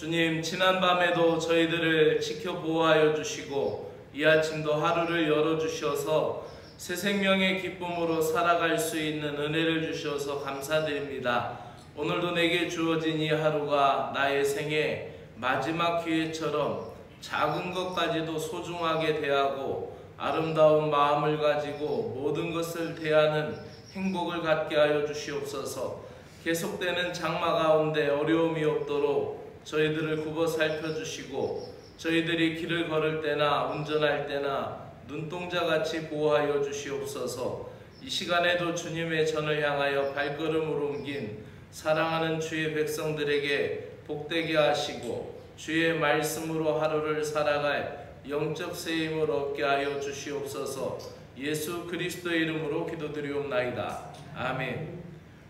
주님, 지난밤에도 저희들을 지켜 보호하여 주시고 이 아침도 하루를 열어주셔서 새 생명의 기쁨으로 살아갈 수 있는 은혜를 주셔서 감사드립니다. 오늘도 내게 주어진 이 하루가 나의 생애 마지막 기회처럼 작은 것까지도 소중하게 대하고 아름다운 마음을 가지고 모든 것을 대하는 행복을 갖게 하여 주시옵소서. 계속되는 장마 가운데 어려움이 없도록 저희들을 굽어 살펴주시고 저희들이 길을 걸을 때나 운전할 때나 눈동자같이 보호하여 주시옵소서. 이 시간에도 주님의 전을 향하여 발걸음을 옮긴 사랑하는 주의 백성들에게 복되게 하시고 주의 말씀으로 하루를 살아갈 영적 세임을 얻게 하여 주시옵소서. 예수 그리스도의 이름으로 기도드리옵나이다. 아멘.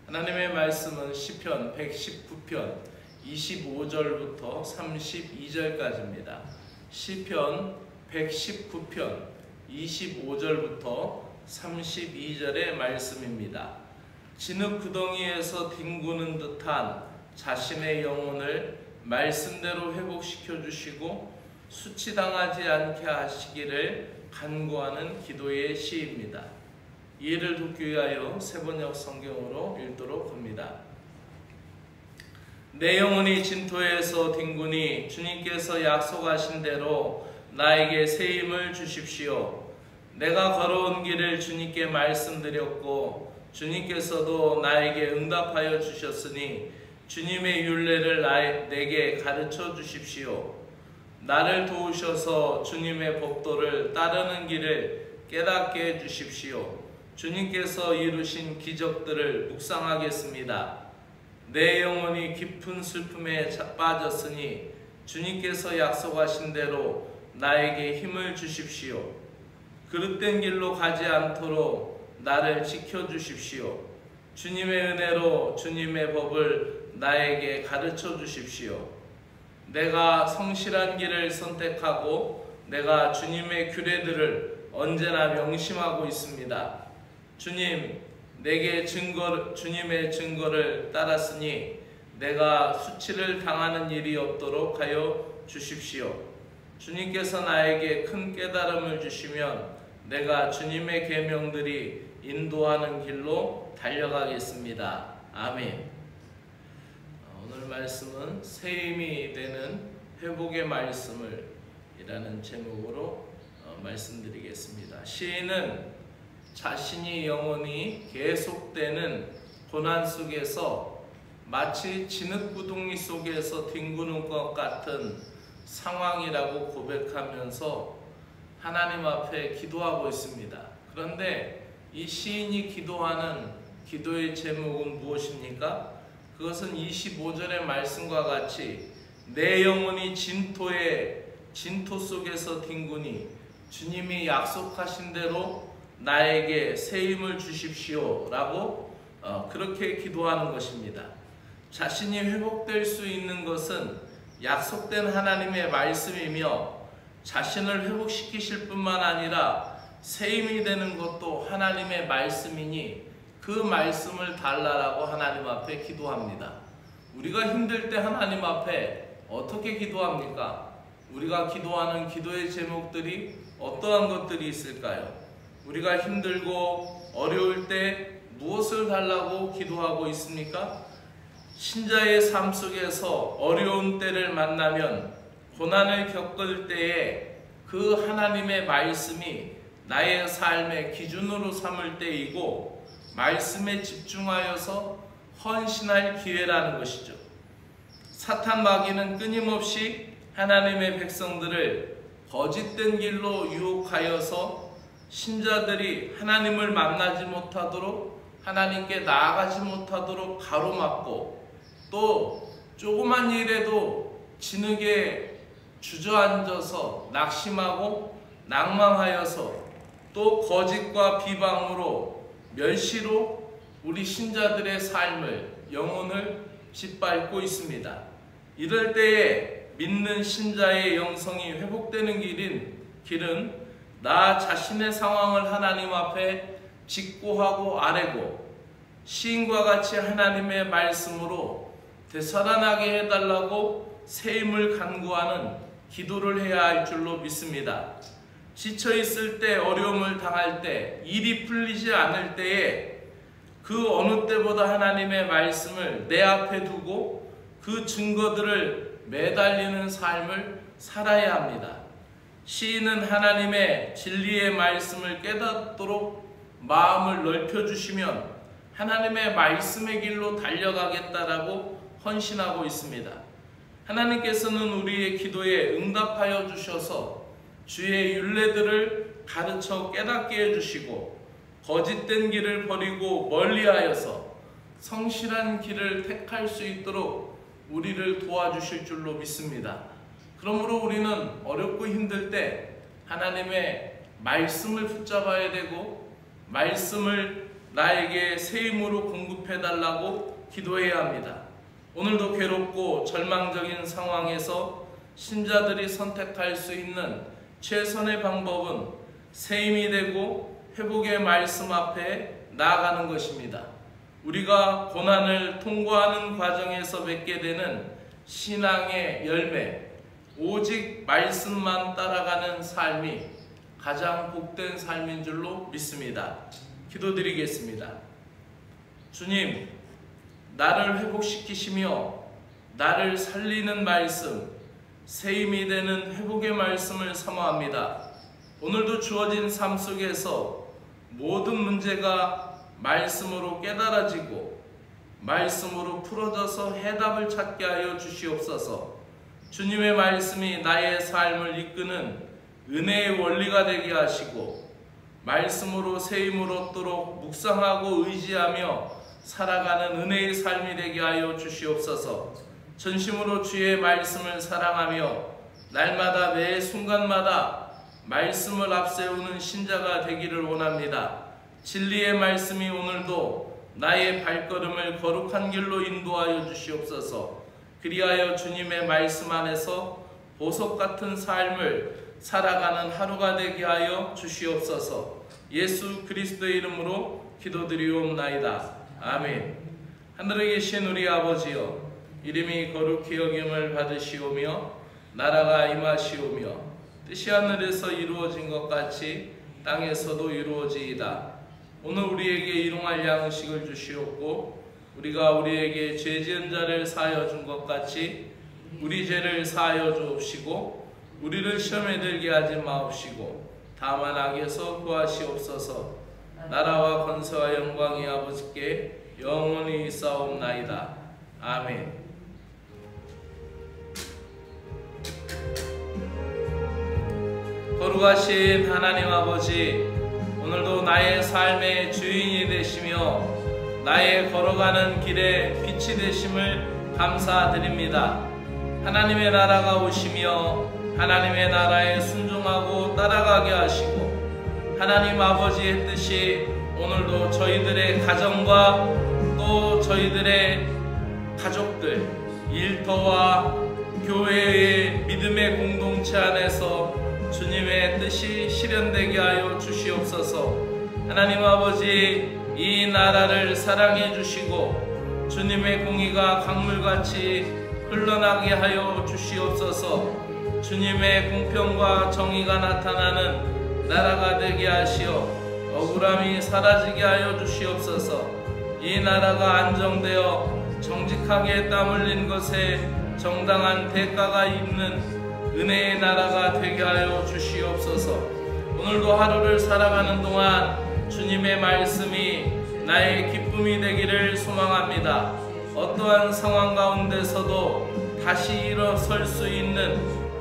하나님의 말씀은 시편 119편 25절부터 32절까지입니다. 시편 119편 25절부터 32절의 말씀입니다. 진흙 구덩이에서 뒹구는 듯한 자신의 영혼을 말씀대로 회복시켜 주시고 수치당하지 않게 하시기를 간구하는 기도의 시입니다. 이해를 돕기 위하여 세번역 성경으로 읽도록 합니다. 내 영혼이 진토에서 뒹구니 주님께서 약속하신 대로 나에게 새 힘을 주십시오. 내가 걸어온 길을 주님께 말씀드렸고 주님께서도 나에게 응답하여 주셨으니 주님의 율례를 내게 가르쳐 주십시오. 나를 도우셔서 주님의 법도를 따르는 길을 깨닫게 해주십시오. 주님께서 이루신 기적들을 묵상하겠습니다. 내 영혼이 깊은 슬픔에 빠졌으니 주님께서 약속하신 대로 나에게 힘을 주십시오. 그릇된 길로 가지 않도록 나를 지켜주십시오. 주님의 은혜로 주님의 법을 나에게 가르쳐 주십시오. 내가 성실한 길을 선택하고 내가 주님의 규례들을 언제나 명심하고 있습니다. 주님, 내게 주님의 증거를 따랐으니 내가 수치를 당하는 일이 없도록 하여 주십시오. 주님께서 나에게 큰 깨달음을 주시면 내가 주님의 계명들이 인도하는 길로 달려가겠습니다. 아멘. 오늘 말씀은 새 힘이 되는 회복의 말씀을 이라는 제목으로 말씀드리겠습니다. 시인은 자신이 영혼이 계속되는 고난 속에서 마치 진흙구덩이 속에서 뒹구는 것 같은 상황이라고 고백하면서 하나님 앞에 기도하고 있습니다. 그런데 이 시인이 기도하는 기도의 제목은 무엇입니까? 그것은 25절의 말씀과 같이 내 영혼이 진토 속에서 뒹구니 주님이 약속하신 대로 나에게 새 힘을 주십시오 라고 그렇게 기도하는 것입니다. 자신이 회복될 수 있는 것은 약속된 하나님의 말씀이며 자신을 회복시키실 뿐만 아니라 새 힘이 되는 것도 하나님의 말씀이니 그 말씀을 달라라고 하나님 앞에 기도합니다. 우리가 힘들 때 하나님 앞에 어떻게 기도합니까? 우리가 기도하는 기도의 제목들이 어떠한 것들이 있을까요? 우리가 힘들고 어려울 때 무엇을 달라고 기도하고 있습니까? 신자의 삶 속에서 어려운 때를 만나면 고난을 겪을 때에 그 하나님의 말씀이 나의 삶의 기준으로 삼을 때이고 말씀에 집중하여서 헌신할 기회라는 것이죠. 사탄 마귀는 끊임없이 하나님의 백성들을 거짓된 길로 유혹하여서 신자들이 하나님을 만나지 못하도록 하나님께 나아가지 못하도록 가로막고 또 조그만 일에도 진흙에 주저앉아서 낙심하고 낭망하여서 또 거짓과 비방으로 멸시로 우리 신자들의 삶을 영혼을 짓밟고 있습니다. 이럴 때에 믿는 신자의 영성이 회복되는 길은 나 자신의 상황을 하나님 앞에 직고하고 아뢰고 시인과 같이 하나님의 말씀으로 되살아나게 해달라고 새 힘을 간구하는 기도를 해야 할 줄로 믿습니다. 지쳐있을 때, 어려움을 당할 때, 일이 풀리지 않을 때에 그 어느 때보다 하나님의 말씀을 내 앞에 두고 그 증거들을 매달리는 삶을 살아야 합니다. 시인은 하나님의 진리의 말씀을 깨닫도록 마음을 넓혀주시면 하나님의 말씀의 길로 달려가겠다라고 헌신하고 있습니다. 하나님께서는 우리의 기도에 응답하여 주셔서 주의 율례들을 가르쳐 깨닫게 해주시고 거짓된 길을 버리고 멀리하여서 성실한 길을 택할 수 있도록 우리를 도와주실 줄로 믿습니다. 그러므로 우리는 어렵고 힘들 때 하나님의 말씀을 붙잡아야 되고 말씀을 나에게 새 힘으로 공급해달라고 기도해야 합니다. 오늘도 괴롭고 절망적인 상황에서 신자들이 선택할 수 있는 최선의 방법은 새 힘이 되고 회복의 말씀 앞에 나아가는 것입니다. 우리가 고난을 통과하는 과정에서 맺게 되는 신앙의 열매, 오직 말씀만 따라가는 삶이 가장 복된 삶인 줄로 믿습니다. 기도드리겠습니다. 주님, 나를 회복시키시며 나를 살리는 말씀, 새 힘이 되는 회복의 말씀을 사모합니다. 오늘도 주어진 삶 속에서 모든 문제가 말씀으로 깨달아지고 말씀으로 풀어져서 해답을 찾게 하여 주시옵소서. 주님의 말씀이 나의 삶을 이끄는 은혜의 원리가 되게 하시고 말씀으로 새 힘을 얻도록 묵상하고 의지하며 살아가는 은혜의 삶이 되게 하여 주시옵소서. 전심으로 주의 말씀을 사랑하며 날마다 매 순간마다 말씀을 앞세우는 신자가 되기를 원합니다. 진리의 말씀이 오늘도 나의 발걸음을 거룩한 길로 인도하여 주시옵소서. 그리하여 주님의 말씀 안에서 보석 같은 삶을 살아가는 하루가 되게 하여 주시옵소서. 예수 그리스도의 이름으로 기도드리옵나이다. 아멘. 하늘에 계신 우리 아버지여, 이름이 거룩히 여김을 받으시오며 나라가 임하시오며 뜻이 하늘에서 이루어진 것 같이 땅에서도 이루어지이다. 오늘 우리에게 일용할 양식을 주시옵고 우리가 우리에게 죄 지은 자를 사하여 준 것 같이 우리 죄를 사하여 주옵시고 우리를 시험에 들게 하지 마옵시고 다만 악에서 구하시옵소서. 나라와 권세와 영광이 아버지께 영원히 있사옵나이다. 아멘. 거룩하신 하나님 아버지, 오늘도 나의 삶의 주인이 되시며 나의 걸어가는 길에 빛이 되심을 감사드립니다. 하나님의 나라가 오시며 하나님의 나라에 순종하고 따라가게 하시고 하나님 아버지의 뜻이 오늘도 저희들의 가정과 또 저희들의 가족들, 일터와 교회의 믿음의 공동체 안에서 주님의 뜻이 실현되게 하여 주시옵소서. 하나님 아버지, 이 나라를 사랑해 주시고 주님의 공의가 강물같이 흘러나게 하여 주시옵소서. 주님의 공평과 정의가 나타나는 나라가 되게 하시어 억울함이 사라지게 하여 주시옵소서. 이 나라가 안정되어 정직하게 땀 흘린 것에 정당한 대가가 있는 은혜의 나라가 되게 하여 주시옵소서. 오늘도 하루를 살아가는 동안 주님의 말씀이 나의 기쁨이 되기를 소망합니다. 어떠한 상황 가운데서도 다시 일어설 수 있는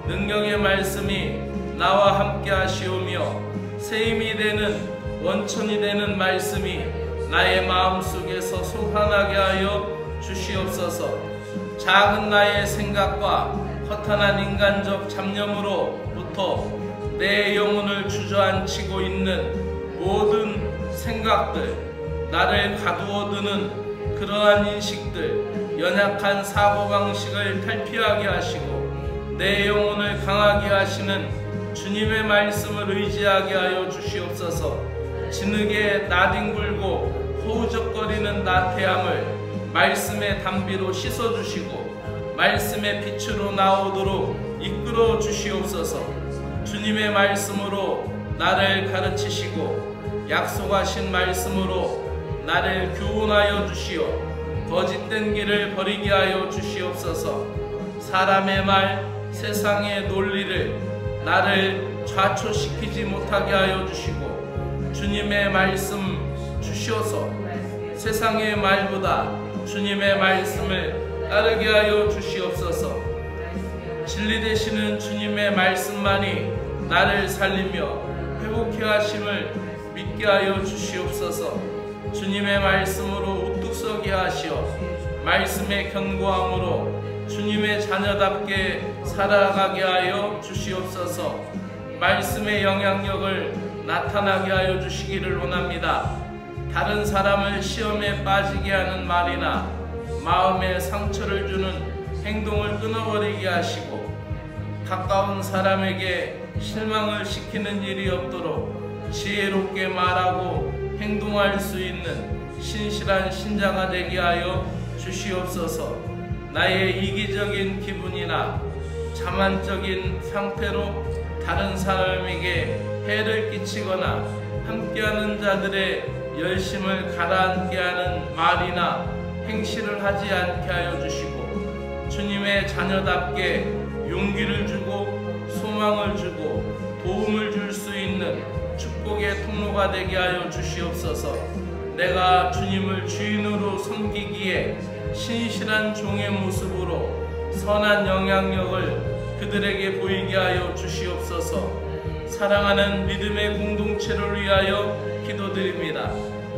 능력의 말씀이 나와 함께 하시오며 새 힘이 되는 원천이 되는 말씀이 나의 마음속에서 솟아나게 하여 주시옵소서. 작은 나의 생각과 허탄한 인간적 잡념으로부터 내 영혼을 주저앉히고 있는 모든 생각들, 나를 가두어두는 그러한 인식들, 연약한 사고방식을 탈피하게 하시고 내 영혼을 강하게 하시는 주님의 말씀을 의지하게 하여 주시옵소서. 진흙에 나뒹굴고 허우적거리는 나태함을 말씀의 담비로 씻어주시고 말씀의 빛으로 나오도록 이끌어 주시옵소서. 주님의 말씀으로 나를 가르치시고 약속하신 말씀으로 나를 교훈하여 주시어 거짓된 길을 버리게 하여 주시옵소서. 사람의 말, 세상의 논리를 나를 좌초시키지 못하게 하여 주시고 주님의 말씀 주시어서 세상의 말보다 주님의 말씀을 따르게 하여 주시옵소서. 진리 되시는 주님의 말씀만이 나를 살리며 회복케 하심을 믿게 하여 주시옵소서. 주님의 말씀으로 우뚝 서게 하시어 말씀의 견고함으로 주님의 자녀답게 살아가게 하여 주시옵소서. 말씀의 영향력을 나타나게 하여 주시기를 원합니다. 다른 사람을 시험에 빠지게 하는 말이나 마음에 상처를 주는 행동을 끊어버리게 하시고 가까운 사람에게 실망을 시키는 일이 없도록 지혜롭게 말하고 행동할 수 있는 신실한 신자가 되게 하여 주시옵소서. 나의 이기적인 기분이나 자만적인 상태로 다른 사람에게 해를 끼치거나 함께하는 자들의 열심을 가라앉게 하는 말이나 행실을 하지 않게 하여 주시고 주님의 자녀답게 용기를 주고 소망을 주고 도움을 줄 수 있는 축복의 통로가 되게 하여 주시옵소서. 내가 주님을 주인으로 섬기기에 신실한 종의 모습으로 선한 영향력을 그들에게 보이게 하여 주시옵소서. 사랑하는 믿음의 공동체를 위하여 기도드립니다.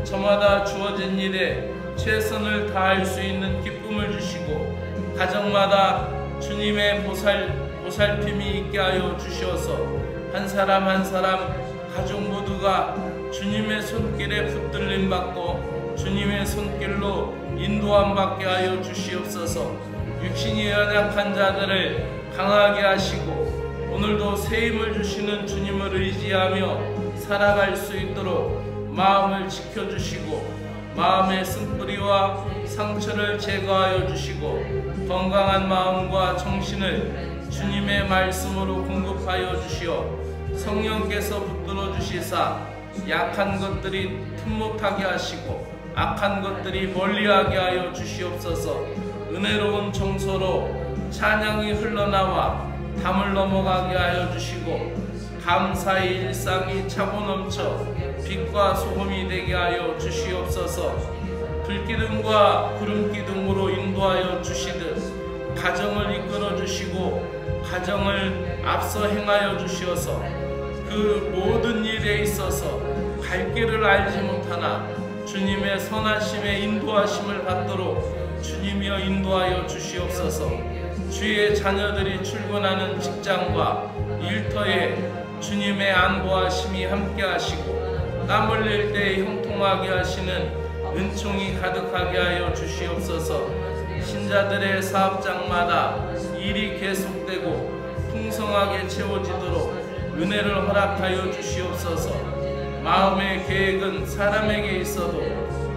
저마다 주어진 일에 최선을 다할 수 있는 기쁨을 주시고 가정마다 주님의 보살핌이 있게 하여 주시어서 한 사람 한 사람 가족 모두가 주님의 손길에 붙들림 받고 주님의 손길로 인도함 받게 하여 주시옵소서. 육신이 연약한 자들을 강하게 하시고 오늘도 새 힘을 주시는 주님을 의지하며 살아갈 수 있도록 마음을 지켜주시고 마음의 쓴뿌리와 상처를 제거하여 주시고 건강한 마음과 정신을 주님의 말씀으로 공급하여 주시어 성령께서 붙들어 주시사 약한 것들이 틈못하게 하시고 악한 것들이 멀리하게 하여 주시옵소서. 은혜로운 정서로 찬양이 흘러나와 담을 넘어가게 하여 주시고 감사의 일상이 차고 넘쳐 빛과 소금이 되게 하여 주시옵소서. 불기둥과 구름기둥으로 인도하여 주시듯 가정을 이끌어 주시고 가정을 앞서 행하여 주시어서 그 모든 일에 있어서 갈 길을 알지 못하나 주님의 선하심에 인도하심을 받도록 주님이여 인도하여 주시옵소서. 주의 자녀들이 출근하는 직장과 일터에 주님의 안보하심이 함께 하시고 땀 흘릴 때 형통하게 하시는 은총이 가득하게 하여 주시옵소서. 신자들의 사업장마다 일이 계속되고 풍성하게 채워지도록 은혜를 허락하여 주시옵소서. 마음의 계획은 사람에게 있어도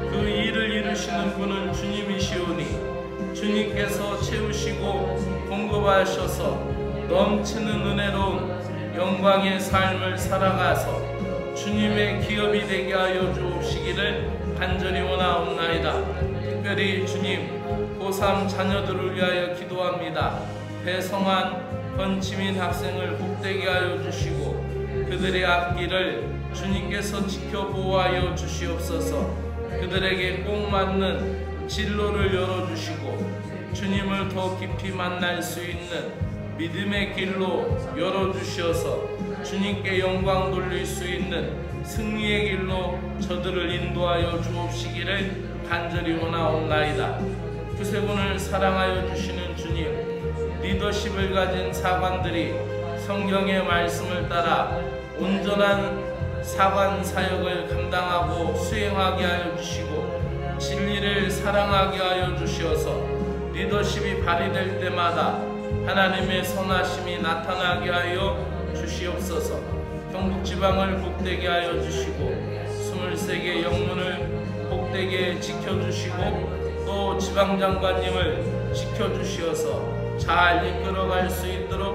그 일을 이루시는 분은 주님이시오니 주님께서 채우시고 공급하셔서 넘치는 은혜로운 영광의 삶을 살아가서 주님의 기업이 되게 하여 주옵시기를 간절히 원하옵나이다. 특별히 주님 고3 자녀들을 위하여 기도합니다. 배성한 권치민 학생을 복되게 하여 주시고 그들의 앞길을 주님께서 지켜보호하여 주시옵소서. 그들에게 꼭 맞는 진로를 열어주시고 주님을 더 깊이 만날 수 있는 믿음의 길로 열어주시어서 주님께 영광 돌릴 수 있는 승리의 길로 저들을 인도하여 주옵시기를 간절히 원하옵나이다. 구세군을 사랑하여 주시는 주님, 리더십을 가진 사관들이 성경의 말씀을 따라 온전한 사관 사역을 감당하고 수행하게 하여 주시고 진리를 사랑하게 하여 주시어서 리더십이 발휘될 때마다 하나님의 선하심이 나타나게 하여 주시옵소서. 경북지방을 복되게 하여 주시고 23개 영문을 복되게 지켜주시고 또 지방장관님을 지켜주시어서 잘 이끌어갈 수 있도록